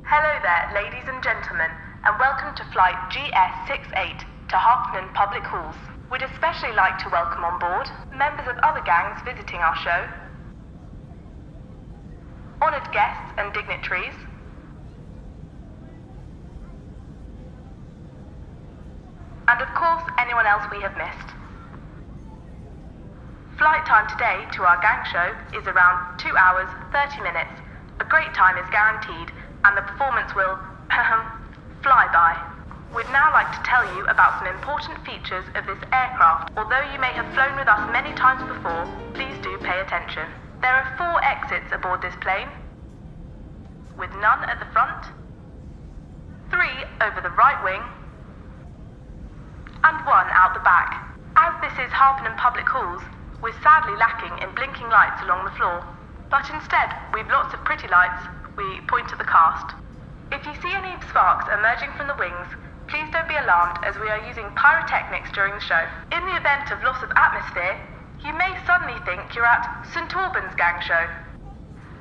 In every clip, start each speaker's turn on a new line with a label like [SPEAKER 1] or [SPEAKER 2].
[SPEAKER 1] Hello there, ladies and gentlemen, and welcome to Flight GS68 to Harpenden Public Halls. We'd especially like to welcome on board members of other gangs visiting our show, honoured guests and dignitaries, and of course anyone else we have missed. Flight time today to our gang show is around 2 hours, 30 minutes. A great time is guaranteed, and the performance will fly by. We'd now like to tell you about some important features of this aircraft. Although you may have flown with us many times before, please do pay attention. There are 4 exits aboard this plane, with none at the front, 3 over the right wing, and 1 out the back. As this is Harpenden Public Halls, we're sadly lacking in blinking lights along the floor, but instead we've lots of pretty lights. We point at the cast. If you see any sparks emerging from the wings, please don't be alarmed, as we are using pyrotechnics during the show. In the event of loss of atmosphere, you may suddenly think you're at St. Albans Gang Show.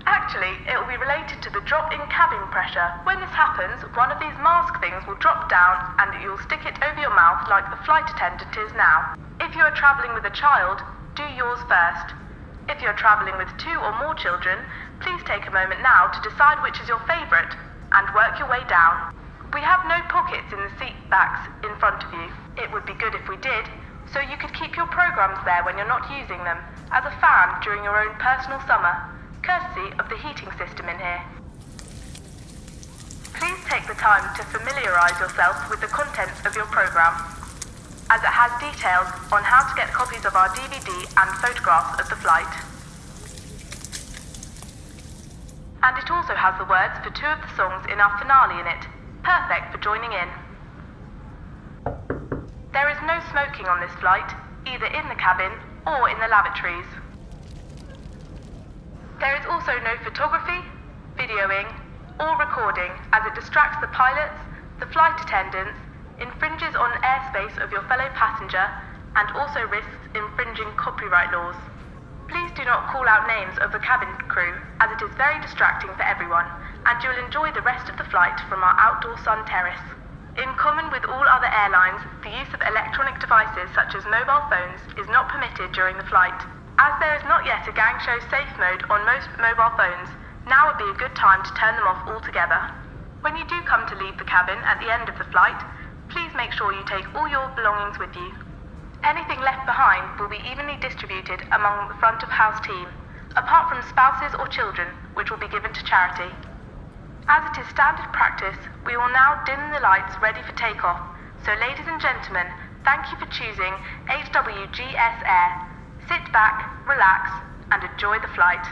[SPEAKER 1] Actually, it will be related to the drop in cabin pressure. When this happens, one of these mask things will drop down and you'll stick it over your mouth like the flight attendant is now. If you are travelling with a child, do yours first. If you're travelling with 2 or more children, please take a moment now to decide which is your favourite and work your way down. We have no pockets in the seat backs in front of you. It would be good if we did, so you could keep your programmes there when you're not using them, as a fan during your own personal summer, courtesy of the heating system in here. Please take the time to familiarise yourself with the contents of your programme, as it has details on how to get copies of our DVD and photographs of the flight. And it also has the words for 2 of the songs in our finale in it, perfect for joining in. There is no smoking on this flight, either in the cabin or in the lavatories. There is also no photography, videoing, or recording, as it distracts the pilots, the flight attendants, infringes on airspace of your fellow passenger, and also risks infringing copyright laws. Please do not call out names of the cabin crew, as it is very distracting for everyone, and you will enjoy the rest of the flight from our outdoor sun terrace. In common with all other airlines, the use of electronic devices such as mobile phones is not permitted during the flight. As there is not yet a gang show safe mode on most mobile phones, now would be a good time to turn them off altogether. When you do come to leave the cabin at the end of the flight, please make sure you take all your belongings with you. Anything left behind will be evenly distributed among the front of house team, apart from spouses or children, which will be given to charity. As it is standard practice, we will now dim the lights ready for takeoff. So ladies and gentlemen, thank you for choosing HWGS Air. Sit back, relax, and enjoy the flight.